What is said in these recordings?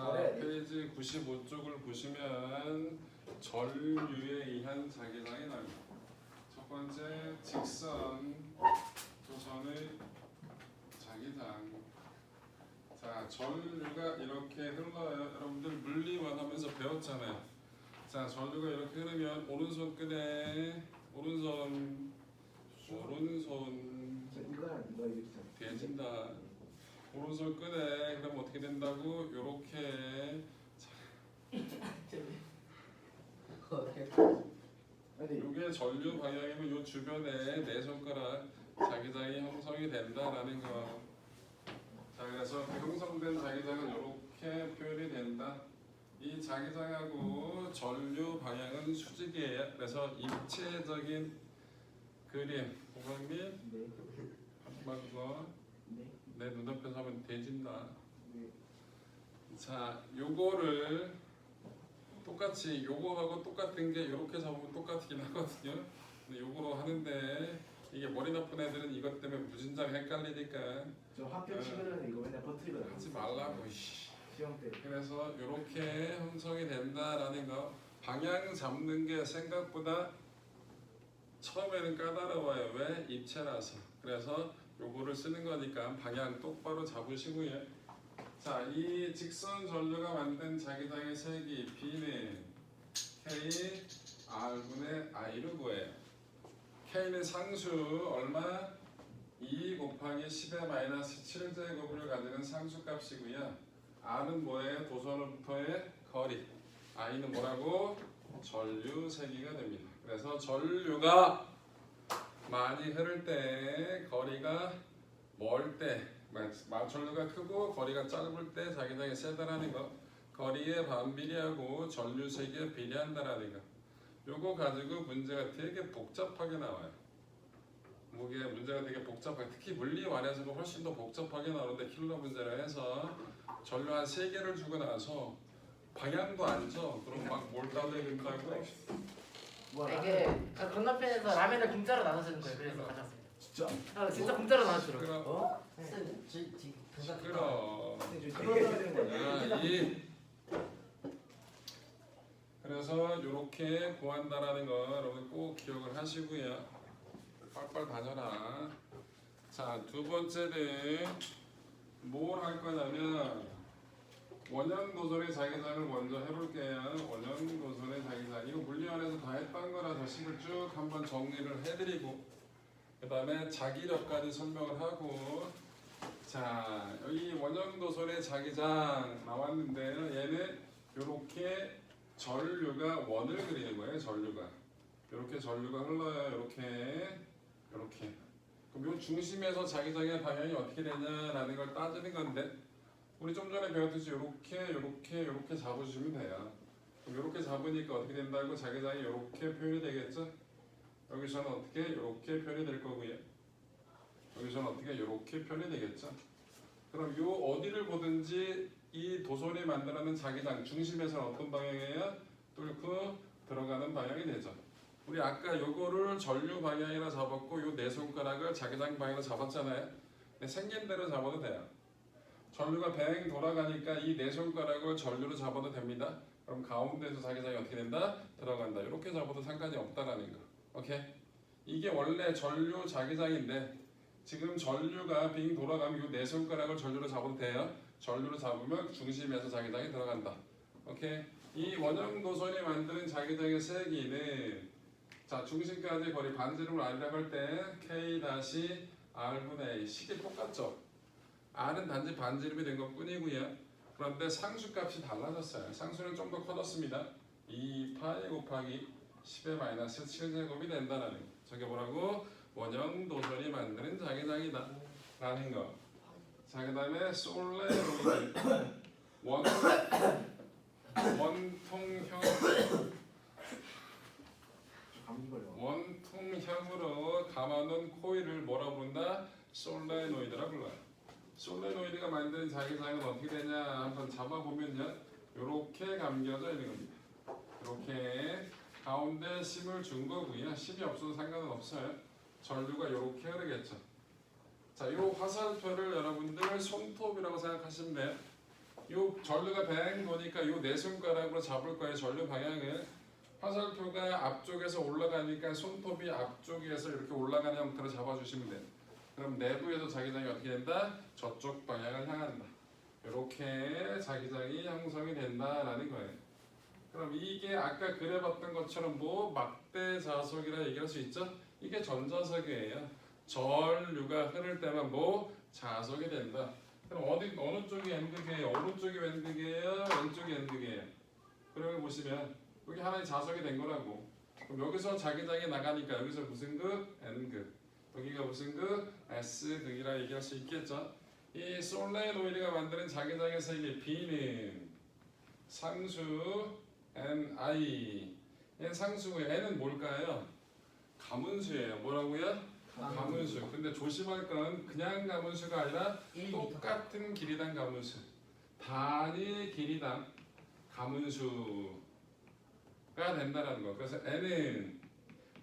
자, 페이지 95쪽을 보시면 전류에 의한 자기장이 나옵니다. 첫 번째 직선 도선의 자기장. 자, 전류가 이렇게 흘러요. 여러분들 물리원 하면서 배웠잖아요. 자, 전류가 이렇게 흐르면 오른손 끝에 오른손 대진다. 오른손 끝에 그럼 어떻게 된다고? 요렇게 요게 전류 방향이면 요 주변에 네 손가락 자기장이 형성이 된다라는 거. 자, 그래서 그 형성된 자기장은 이렇게 표현이 된다. 이 자기장하고 전류 방향은 수직이에요. 그래서 입체적인 그림, 고객님 그거 내 눈앞에서 하면 대진다. 자, 요거를 똑같이 요거하고 똑같은 게 이렇게 잡으면 똑같긴 하거든요. 근데 요거로 하는데 이게 머리 나쁜 애들은 이것 때문에 무진장 헷갈리니까 저 학교 친구들은 이거 맨날 버티거든. 하지 말라고. 시험 때. 그래서 이렇게 형성이 된다라는 거. 방향 잡는 게 생각보다 처음에는 까다로워요. 왜? 입체라서. 그래서 요거를 쓰는 거니까 방향 똑바로 잡으시고요. 자, 이 직선 전류가 만든 자기장의 색이 B는 K R분의 I로 구해요. K는 상수 얼마? 2 곱하기 10의 마이너스 7제곱을 가지는 상수값이고요. R은 뭐예요? 도선으로부터의 거리. I는 뭐라고? 전류 세기가 됩니다. 그래서 전류가 많이 흐를 때 거리가 멀 때 전류가 크고 거리가 짧을 때 자기장이 세다라는 거. 거리에 반비례하고 전류 세기에 비례한다라는 거. 요거 가지고 문제가 되게 복잡하게 나와요. 이게 문제가 되게 복잡하게, 특히 물리완에서는 훨씬 더 복잡하게 나오는데 킬러 문제라 해서 전류 한 3개를 주고 나서 방향도 안 줘. 그럼 막 몰다고 된다고. 이게 건너편에서 라면을 공짜로 나눠주는 거예요. 그래서 가져왔습니다. 진짜? 진짜 공짜로 나눠주더라고요. 어? 시끄러. 그러야 되는 거야. 그래서 이렇게 구한다라는 거 여러분 꼭 기억을 하시고요. 빨빨 다져라. 자, 두 번째는 뭘 할 거냐면 원형 도선의 자기장을 먼저 해볼게요. 원형 도선의 자기장. 이거 물리원에서 다 했던 거라서 식을 쭉 한번 정리를 해드리고 그 다음에 자기력까지 설명을 하고. 자, 여기 원형 도선의 자기장 나왔는데요. 얘는 이렇게 전류가 원을 그리는 거예요. 전류가 이렇게 전류가 흘러요. 이렇게 그럼 이 중심에서 자기장의 방향이 어떻게 되냐라는 걸 따지는 건데, 우리 좀 전에 배웠듯이 이렇게 잡으시면 돼요. 그럼 이렇게 잡으니까 어떻게 된다고? 자기장이 이렇게 표현이 되겠죠? 여기서는 어떻게? 이렇게 표현이 될 거고요. 여기서는 어떻게? 이렇게 표현이 되겠죠? 그럼 요 어디를 보든지 이 도선이 만들어낸 자기장 중심에서는 어떤 방향이에요? 뚫고 들어가는 방향이 되죠. 우리 아까 요거를 전류 방향이라 잡았고 요 네 손가락을 자기장 방향으로 잡았잖아요. 생긴 대로 잡아도 돼요. 전류가 뱅 돌아가니까 이 네 손가락을 전류로 잡아도 됩니다. 그럼 가운데서 자기장이 어떻게 된다? 들어간다. 이렇게 잡아도 상관이 없다라는 거. 오케이? 이게 원래 전류 자기장인데 지금 전류가 빙 돌아가면 이 네 손가락을 전류로 잡아도 돼요. 전류로 잡으면 중심에서 자기장이 들어간다. 오케이? 이 원형 도선이 만드는 자기장의 세기는 자, 중심까지 거리 반지름을 R이라고 할 때 K-R분의 A. 식이 똑같죠? R은 단지 반지름이 된 것 뿐이고요. 그런데 상수값이 달라졌어요. 상수는 좀 더 커졌습니다. 2파이 곱하기 10의 마이너스 7제곱이 된다는 거. 저게 뭐라고? 원형 도선이 만드는 자기장이다 라는 거. 자, 그 다음에 솔레노이드 원통형으로 감아놓은 코일을 뭐라 부른다? 솔레노이드라 불러요. 솔레노이드가 만드는 자기장은 어떻게 되냐 한번 잡아보면요, 이렇게 감겨져 있는 겁니다. 이렇게 가운데 심을 준 거고요. 심이 없어도 상관은 없어요. 전류가 이렇게 흐르겠죠. 자, 이 화살표를 여러분들 손톱이라고 생각하시면 돼요. 요 전류가 뱅 도니까 요 네 손가락으로 잡을 거예요. 전류 방향을. 화살표가 앞쪽에서 올라가니까 손톱이 앞쪽에서 이렇게 올라가는 형태로 잡아주시면 돼요. 그럼 내부에서 자기장이 어떻게 된다? 저쪽 방향을 향한다. 이렇게 자기장이 형성이 된다라는 거예요. 그럼 이게 아까 그려봤던 것처럼 뭐 막대 자석이라 얘기할 수 있죠? 이게 전자석이에요. 전류가 흐를 때만 뭐 자석이 된다. 그럼 어느 쪽이 N극이에요? 오른쪽이 N극이에요? 왼쪽이 N극이에요? 그러면 보시면 여기 하나의 자석이 된 거라고. 그럼 여기서 자기장이 나가니까 여기서 무슨 극? N극. 여기가 무슨 극? S극이라 얘기할 수 있겠죠. 이 솔레노이드가 만드는 자기장의 세계 B는 상수 Ni. N 상수고요. N은 뭘까요? 가문수예요. 뭐라고요? 가문수. 근데 조심할 건 그냥 가문수가 아니라 1m. 똑같은 길이당 가문수. 단위 길이당 가문수가 된다는 거. 그래서 N은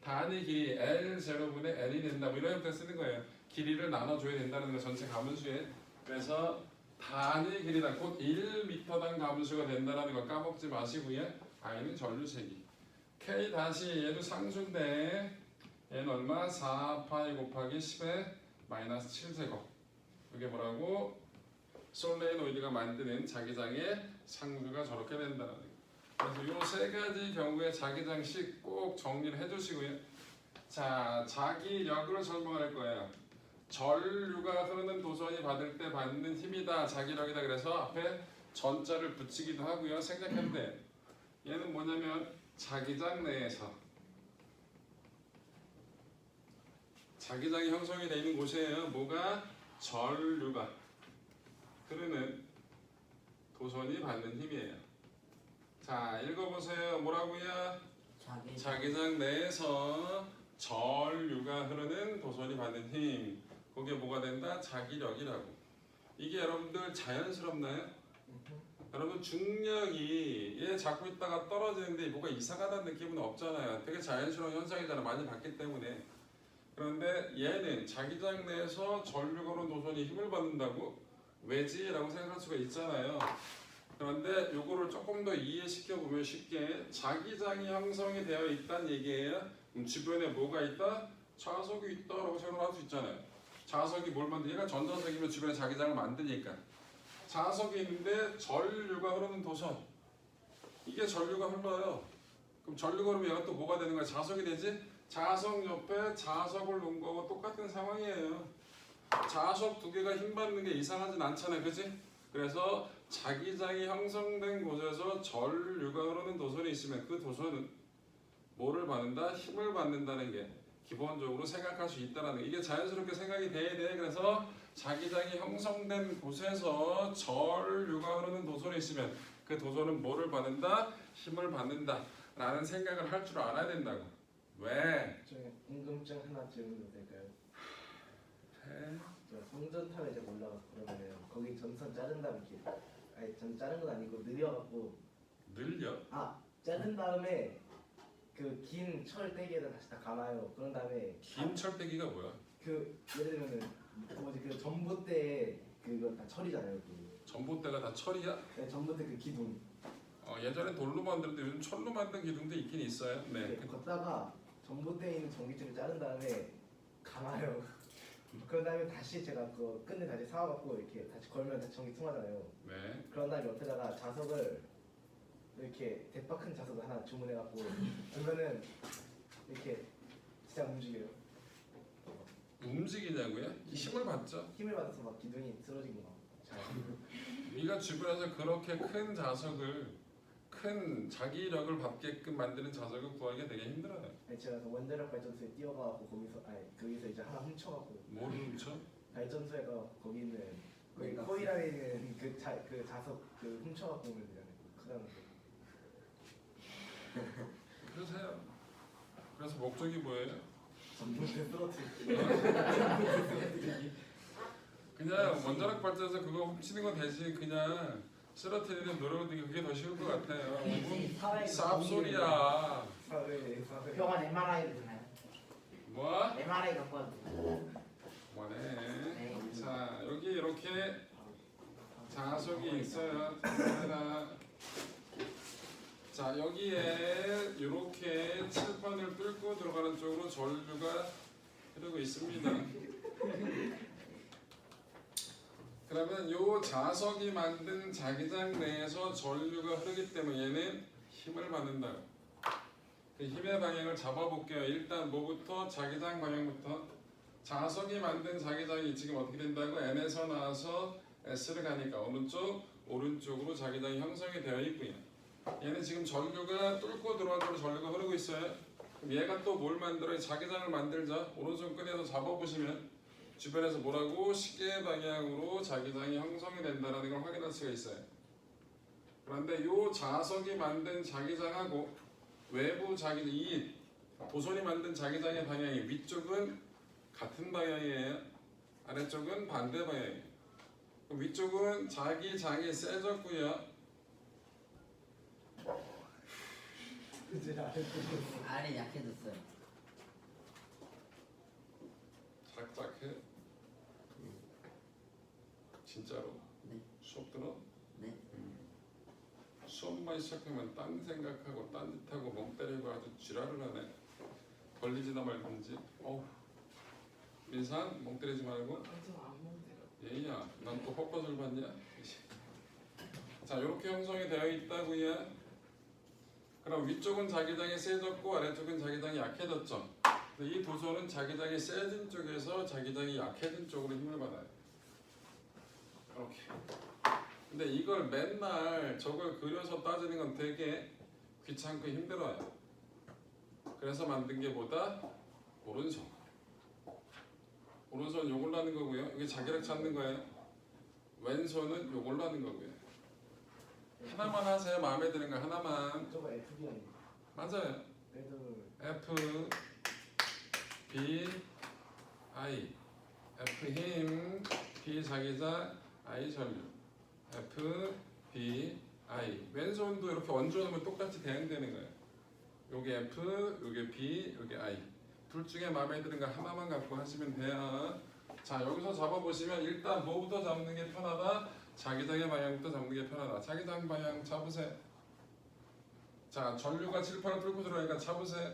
단위 길이 L0분의 N이 된다. 뭐 이런 형태 쓰는 거예요. 길이를 나눠줘야 된다는 거 전체 가문수에. 그래서 단위 길이당 곧 1m당 가문수가 된다는 거 까먹지 마시고요. I는 전류세기. K 다시 얘도 상수인데 얘는 얼마? 4파이 곱하기 10의 마이너스 7제곱. 이게 뭐라고? 솔레노이드가 만드는 자기장의 상수가 저렇게 된다는 거예요. 그래서 이 세 가지 경우의 자기장식 꼭 정리를 해주시고요. 자, 자기력을 설명할 거예요. 전류가 흐르는 도선이 받을 때 받는 힘이다, 자기력이다. 그래서 앞에 전자를 붙이기도 하고요. 생략했는데 얘는 뭐냐면 자기장 내에서 자기장이 형성이 되어 있는 곳이에요. 뭐가? 전류가 흐르는 도선이 받는 힘이에요. 자, 읽어보세요. 뭐라고요? 자기장 내에서 전류가 흐르는 도선이 받는 힘. 그게 뭐가 된다? 자기력이라고. 이게 여러분들 자연스럽나요? 여러분 중력이 얘 잡고 있다가 떨어지는데 뭐가 이상하다는 느낌은 없잖아요. 되게 자연스러운 현상이잖아요. 많이 봤기 때문에. 그런데 얘는 자기장 내에서 전류가 흐르는 도선이 힘을 받는다고? 왜지? 라고 생각할 수가 있잖아요. 그런데 요거를 조금 더 이해시켜 보면 쉽게 자기장이 형성이 되어 있다는 얘기예요. 주변에 뭐가 있다? 자석이 있다라고 생각할 수 있잖아요. 자석이 뭘 만드니까 전자석이면 주변에 자기장을 만드니까. 자석이 있는데 전류가 흐르는 도선. 이게 전류가 흘러요. 그럼 전류가 흐르면 얘가 또 뭐가 되는 거야? 자석이 되지? 자석 옆에 자석을 놓은 거고 똑같은 상황이에요. 자석 두 개가 힘 받는 게 이상하진 않잖아요. 그치? 그래서 자기장이 형성된 곳에서 전류가 흐르는 도선이 있으면 그 도선은 뭐를 받는다? 힘을 받는다는 게 기본적으로 생각할 수 있다는 게 이게 자연스럽게 생각이 돼야 돼. 그래서 자기장이 형성된 곳에서 전류가 흐르는 도선이 있으면 그 도선은 뭐를 받는다? 힘을 받는다 라는 생각을 할 줄 알아야 된다고. 왜? 저 궁금증 하나 질문도 될까요? 해? 저 성전탑에 제가 올라가서 그러면은 거기 전선 자른 다음에 이렇게 아니 전 자른 건 아니고 느려갖고 늘려? 자른 다음에 그 긴 철대기에다 다시 다 감아요. 그런 다음에 긴 철대기가 뭐야? 그 예를 들면은 뭐지 그 전봇대 그거 다 철이잖아요. 그 전봇대가 다 철이야? 네, 전봇대 그 기둥 예전엔 돌로 만드는데 요즘 철로 만든 기둥도 있긴 있어요. 네. 이렇게 걷다가 전봇대에 있는 전기줄을 자른 다음에 감아요. 그런 다음에 다시 제가 그 끈을 다시 사와갖고 이렇게 다시 걸면 다시 전기 통하잖아요. 네. 그런 다음에 옆에다가 자석을 이렇게 대파 큰 자석을 하나 주문해갖고 두면은 이렇게 진짜 움직여요. 움직이냐고요? 힘을 받죠. 힘을 받아서 막 기둥이 쓰러지고 막. 우리가 주변에서 그렇게 큰 자석을 큰 자기력을 받게끔 만드는 자석을 구하기가 되게 힘들어요. 아니 제가 그 원자력 발전소에 뛰어가고 거기서 이제 하나 훔쳐갖고 뭘 훔쳐? 발전소에 가 거기 있는 거기 거기가 코일안에 있는 그 자석 그 훔쳐갖고 오면 되잖아요. 크다는 거. 그러세요. 그래서 목적이 뭐예요? 전봇대 쓰러뜨리기. 그냥 원자력 발전에서 그거 훔치는 거 대신 그냥 쓰러뜨리는 노력이 그게 더 쉬울 것 같아요. 쌉소리야. 사회. 병원 MRI 되나요? 뭐? MRI 갖고 와도 그만해. 자, 여기 이렇게 자석이 있어요. 하나. 자 여기에 이렇게 칠판을 뚫고 들어가는 쪽으로 전류가 흐르고 있습니다. 그러면 이 자석이 만든 자기장 내에서 전류가 흐르기 때문에 얘는 힘을 받는다. 그 힘의 방향을 잡아볼게요. 일단 뭐부터? 자기장 방향부터. 자석이 만든 자기장이 지금 어떻게 된다고? N에서 나와서 S를 가니까 오른쪽, 오른쪽으로 자기장이 형성이 되어 있고요. 얘는 지금 전류가 뚫고 들어온 쪽으로 전류가 흐르고 있어요. 그럼 얘가 또 뭘 만들어요? 자기장을 만들자. 오른쪽 끝에서 잡아보시면 주변에서 뭐라고? 시계 방향으로 자기장이 형성이 된다는 걸 확인할 수가 있어요. 그런데 이 자석이 만든 자기장하고 외부 자기장, 이 도선이 만든 자기장의 방향이 위쪽은 같은 방향이에요. 아래쪽은 반대 방향이에요. 그럼 위쪽은 자기장이 세졌고요. 알이 약해졌어요. 작작해. 진짜로? 네. 수업 들어? 네. 수업만 시작하면 딴 생각하고 딴 짓하고 멍 때리고 아주 지랄을 하네. 걸리지나 말든지. 민상 멍 때리지 말고. 얘야, 난 또 헛것을 봤냐? 자, 이렇게 형성이 되어 있다고요. 그럼 위쪽은 자기장이 세졌고 아래쪽은 자기장이 약해졌죠. 근데 이 도선은 자기장이 세진 쪽에서 자기장이 약해진 쪽으로 힘을 받아요. 이렇게. 근데 이걸 맨날 저걸 그려서 따지는 건 되게 귀찮고 힘들어요. 그래서 만든 게 뭐다? 오른손. 오른손 요걸로 하는 거고요. 이게 자기력 찾는 거예요. 왼손은 요걸로 하는 거고요. 하나만 하세요. 마음에 드는 거 하나만. 저거 FB 아니에요? 맞아요. 그래도 F, B, I. F 힘, B 자기장, I 전류. F, B, I. 왼손도 이렇게 얹어놓으면 똑같이 대응되는 거예요. 요게 F, 요게 B, 요게 I. 둘 중에 마음에 드는 거 하나만 갖고 하시면 돼요. 자, 여기서 잡아보시면 일단 뭐부터 잡는 게 편하다? 자기장의 방향부터 잡는 게 편하다. 자기장 방향 잡으세요. 자, 전류가 칠판을 뚫고 들어오니까 잡으세요.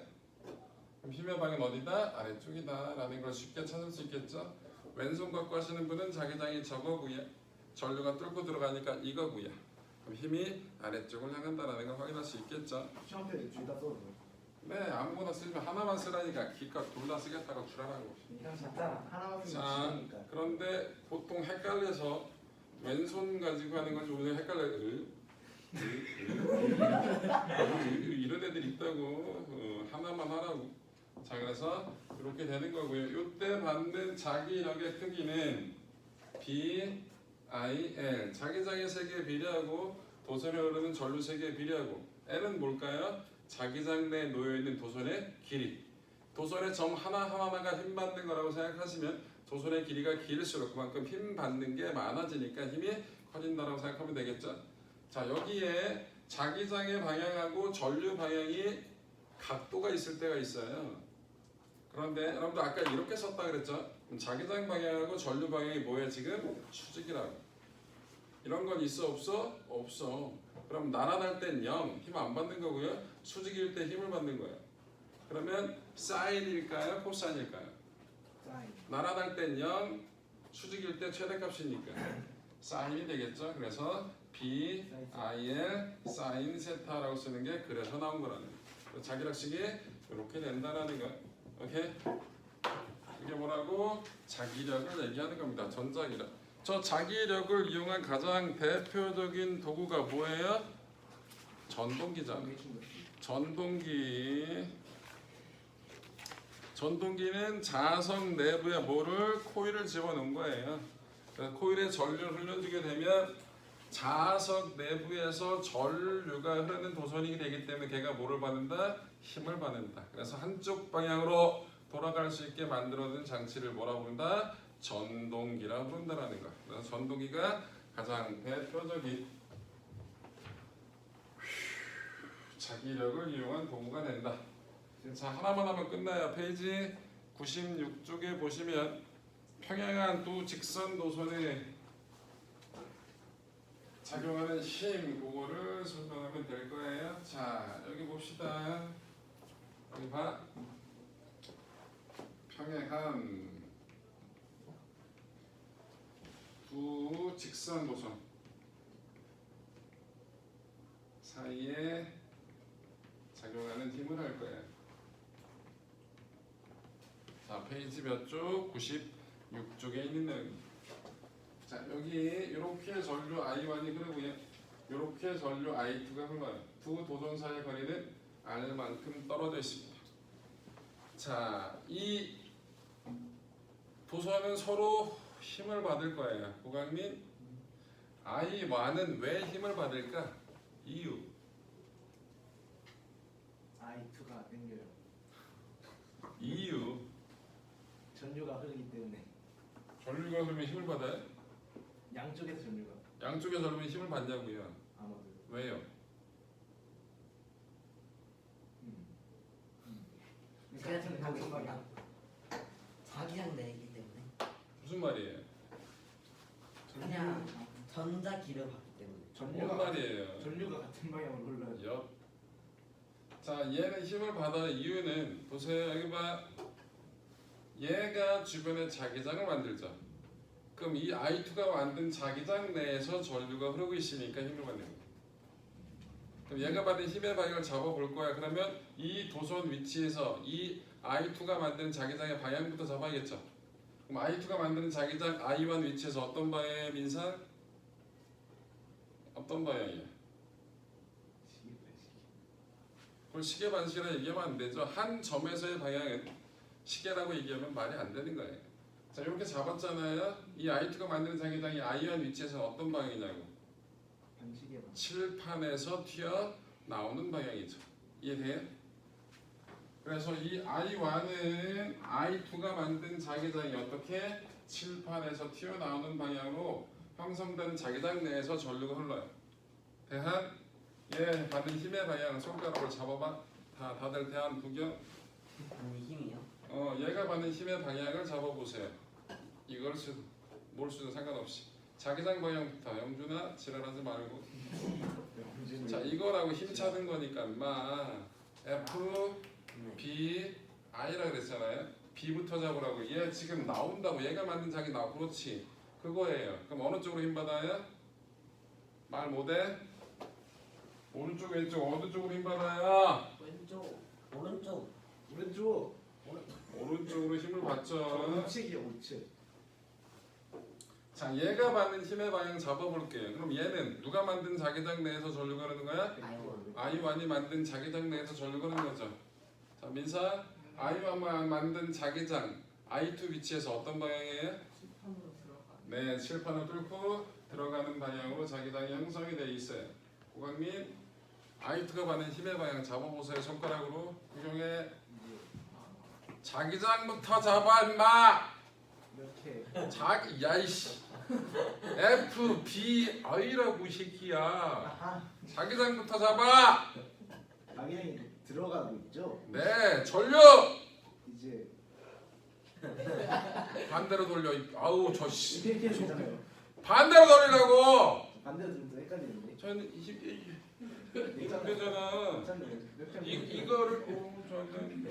그럼 힘의 방향은 어디다? 아래쪽이다 라는 걸 쉽게 찾을 수 있겠죠. 왼손 갖고 하시는 분은 자기장이 저거고요. 전류가 뚫고 들어가니까 이거고요. 그럼 힘이 아래쪽을 향한다라는 걸 확인할 수 있겠죠. 시험때 둘다 써도 네, 아무거나 쓰면 하나만 쓰라니까 기껏 둘 다 쓰겠다고 주라고. 그냥 진짜 하나만 쓰면 자, 지니까. 그런데 보통 헷갈려서 왼손 가지고 하는 건 오늘 헷갈려요. 이런 애들 있다고. 하나만 하라고. 자, 그래서 이렇게 되는 거고요. 이때 받는 자기력의 크기는 B, I, L. 자기장의 세계에 비례하고 도선에 흐르는 전류 세계에 비례하고 L은 뭘까요? 자기장 내에 놓여있는 도선의 길이. 도선의 점 하나하나가 힘 받는 거라고 생각하시면 도선의 길이가 길수록 그만큼 힘 받는 게 많아지니까 힘이 커진다라고 생각하면 되겠죠. 자, 여기에 자기장의 방향하고 전류 방향이 각도가 있을 때가 있어요. 그런데 여러분들 아까 이렇게 썼다 그랬죠? 그럼 자기장 방향하고 전류 방향이 뭐예요 지금? 수직이라고. 이런 건 있어 없어? 없어. 그럼 나란할 땐 0, 힘 안 받는 거고요. 수직일 때 힘을 받는 거예요. 그러면 사인일까요? 코사인일까요? 사인. 나란할 땐 0, 수직일 때 최대값이니까 사인이 되겠죠. 그래서 B, I, L, 사인 세타라고 쓰는 게 그래서 나온 거라는 거예요. 자기력식이 이렇게 된다라는 거. 오케이? 이게 뭐라고? 자기력을 얘기하는 겁니다. 전자기력. 저 자기력을 이용한 가장 대표적인 도구가 뭐예요? 전동기잖아요. 전동기. 전동기는 자석 내부에 뭐를? 코일을 집어넣은 거예요. 그래서 코일에 전류를 흘려주게 되면 자석 내부에서 전류가 흐르는 도선이 되기 때문에 걔가 뭐를 받는다? 힘을 받는다. 그래서 한쪽 방향으로 돌아갈 수 있게 만들어진 장치를 뭐라고 부른다? 전동기라고 부른다는 거. 그래서 전동기가 가장 대표적인 자기력을 이용한 도구가 된다. 자, 하나만 하면 끝나요. 페이지 96쪽에 보시면 평행한 두 직선 도선의 작용하는 힘 그거를 설명하면 될 거예요. 자 여기 봅시다. 여기 봐. 평행한 두 직선 도선 사이에 작용하는 힘을 할 거예요. 자 페이지 몇 쪽? 96쪽에 있는 내용입니다. 자 여기 이렇게 전류 I1이 흐르고요. 이렇게 전류 I2가 흘러요. 두 도전 사이의 거리는 R만큼 떨어져 있습니다. 자 이 도선은 서로 힘을 받을 거예요. 고강민 I1은 왜 힘을 받을까? 이유. I2가 당겨요. 이유. 전류가 흐르기 때문에 전류가 흐르면 힘을 받아요? 양쪽에서 전류가 양쪽에 흐르면 힘을 받냐고요. 아마도. 왜요? 같은 방향. 자기장 내기 때문에 무슨 말이에요? 그냥 전자 기를 받기 때문에. 뭔 말이에요? 전류가 같은 방향으로 흘러요. 옆. 자 얘는 힘을 받아 이유는 보세요. 여기 봐. 얘가 주변에 자기장을 만들죠. 그럼 이 I2가 만든 자기장 내에서 전류가 흐르고 있으니까 힘을 받는 거예요. 그럼 얘가 받은 힘의 방향을 잡아볼 거야. 그러면 이 도선 위치에서 이 I2가 만드는 자기장의 방향부터 잡아야겠죠. 그럼 I2가 만드는 자기장 I1 위치에서 어떤 방향의 민상? 어떤 방향이야? 그걸 시계 반시계라 얘기하면 안 되죠. 한 점에서의 방향은 시계라고 얘기하면 말이 안 되는 거예요. 자 이렇게 잡았잖아요. 이 I2가 만드는 자기장이 I1 위치에서 어떤 방향이냐고. 반시계 방. 칠판에서 튀어나오는 방향이죠. 이해돼요? 그래서 이 I1은 I2가 만든 자기장이 어떻게 칠판에서 튀어나오는 방향으로 형성된 자기장 내에서 전류가 흘러요. 대한 얘 받는 힘의 방향 손가락으로 잡아봐. 다들 대한 구경. 아니 힘이요? 얘가 받는 힘의 방향을 잡아보세요. 이걸 쓰든 뭘 쓰든 상관없이 자기장 방향부터. 영준아 지랄하지 말고. 자 이거라고 힘 찾은 거니까 인마 F, 네. B, I라 그랬잖아요. B부터 잡으라고. 얘 지금 나온다고. 얘가 만든 자기 나. 그렇지. 그거예요. 그럼 어느 쪽으로 힘 받아요? 말 못해? 오른쪽 왼쪽 어느 쪽으로 힘 받아요? 왼쪽 오른쪽 오른쪽. 오른쪽으로 힘을 받죠. 우측이요 우측. 자 얘가 받는 힘의 방향 잡아볼게요. 그럼 얘는 누가 만든 자기장 내에서 전류가 흐르는 거야? I1이 만든 자기장 내에서 전류가 흐르는 거죠. 자 민사 I1만 만든 자기장 I2 위치에서 어떤 방향이에요? 칠판으로 들어가. 네 칠판을 뚫고 들어가는 방향으로 자기장이 형성이 되어 있어요. 고강민 I2가 받는 힘의 방향 잡아보세요. 손가락으로 구경해. 자기장부터 잡아 임마. 이렇게. 자기 야이씨 F, B, I라고 이 새끼야. 아하. 자기장부터 잡아. 방향이 들어가고 있죠. 네 전류 이제 반대로 돌려. 아우 저씨 이렇게 되잖아요. 반대로 돌리라고. 반대로 들으면 또 헷갈리는데. 저는 이 있잖아요. 되잖아. 몇 이거를 저는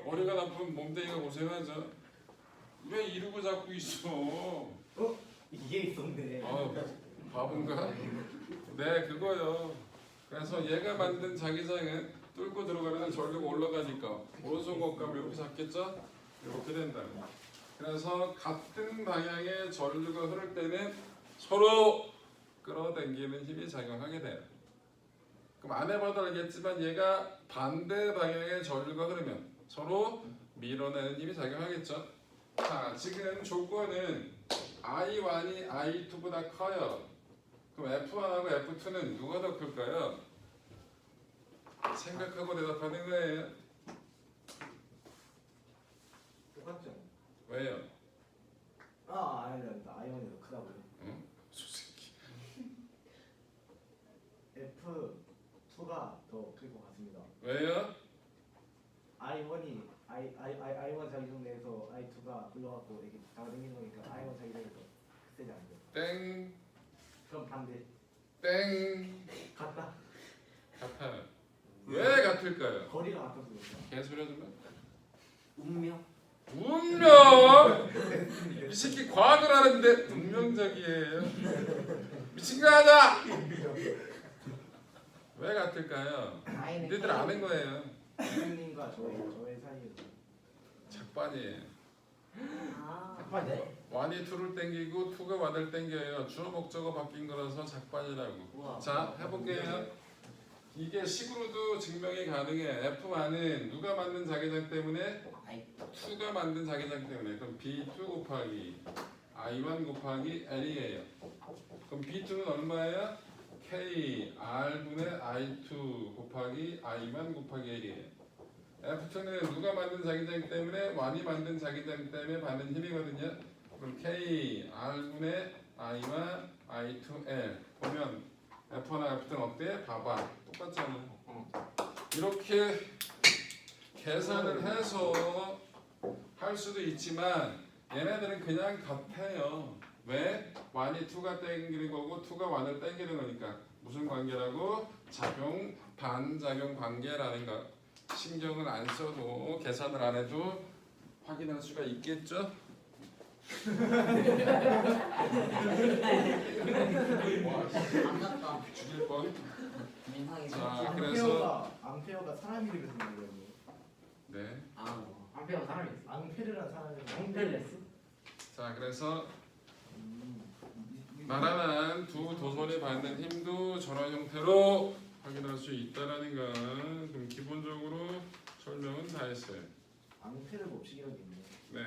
머리가 나쁜 몸뚱이가 고생하죠. 왜 이러고 잡고 있어? 이게 있었네. 아 바본가? 네 그거요. 그래서 얘가 만든 자기장은 뚫고 들어가면 전류가 올라가니까 오른손 것감 이렇게 잡겠죠? 이렇게 된다. 그래서 같은 방향의 전류가 흐를 때는 서로 끌어당기는 힘이 작용하게 돼요. 그럼 안 해봐도 알겠지만 얘가 반대 방향의 전류가 흐르면 서로 밀어내는 힘이 작용하겠죠. 자 지금 조건은 I1이 I2보다 커요. 그럼 F1하고 F2는 누가 더 클까요? 생각하고 대답하는 거예요. 똑같죠. 왜요? 아니다. I1이 더 크다고요. 응? 수새끼. F2가 더 클 것 같습니다. 왜요? I1이 I1 자기장 내에서 I2가 흘러갖고 이렇게 잡아당기는 거니까 I1 자기장이 더 세지 않죠. 땡. 그럼 반대. 땡. 같다. 같아요. 왜 같을까요? 거리가 같아서 그런가? 개소리 하지 마. 운명. 운명. 이 새끼 과학을 하는데 운명적이에요. 미친 거 아니야? 왜 같을까요? I는 니들 아는 거예요. 선생님과 저의 사이에. 작반이에요. 아. 네? 완이 2를 땡기고 2가 완을 땡겨요. 주어 목적어 바뀐 거라서 작반이라고. 우와. 자 해볼게요. 이게 식으로도 증명이 가능해. F1은 누가 만든 자기장 때문에? 아이. 2가 만든 자기장 때문에. 그럼 B2 곱하기 I1 곱하기 L이에요. 그럼 B2는 얼마예요? K R분의 I2 곱하기 I1 곱하기 L이에요. F2는 누가 만든 자기장 때문에? 1이 만든 자기장 때문에 받는 힘이거든요. 그럼 K R분의 I1 I2 L 보면 F1과 F2는 어때? 봐봐 똑같잖아. 이렇게 계산을 해서 할 수도 있지만 얘네들은 그냥 같아요. 왜? 1이 2가 땡기는 거고 2가 1을 땡기는 거니까 무슨 관계라고? 작용 반작용 관계라는 거. 신경을 안 써도 계산을 안 해도 확인할 수가 있겠죠? 안 갔다. 죽일 뻔. 민상이. 자, 그래서 앙페어가 사람 이름에서 나온 거예요. 네. 아 뭐. 안배가 사람이 있어. 앙페르란 사람이. 앙펠레스? 자, 그래서 나라는 두 도선이 받는 힘도 저런 형태로 확인할 수 있다라는 거. 그럼 기본적으로 설명은 다 했어요. 앙페르 법칙이라고 있네. 네.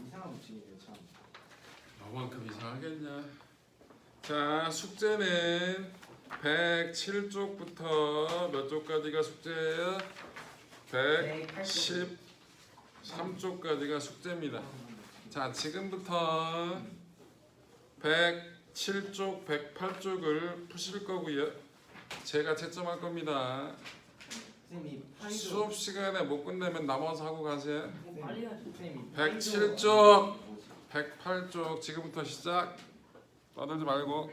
이상한 법칙이네요 참. 너만큼 이상하겠냐? 자, 숙제는 107쪽부터 몇 쪽까지가 숙제예요? 113쪽까지가 숙제입니다. 자, 지금부터 107쪽, 108쪽을 푸실 거고요. 제가 채점할 겁니다. 선생님이 파이도. 수업 시간에 못 끝내면 남아서 하고 가세요. 빨리 하지. 선생님이 107쪽, 108쪽 지금부터 시작. 떠들지 말고.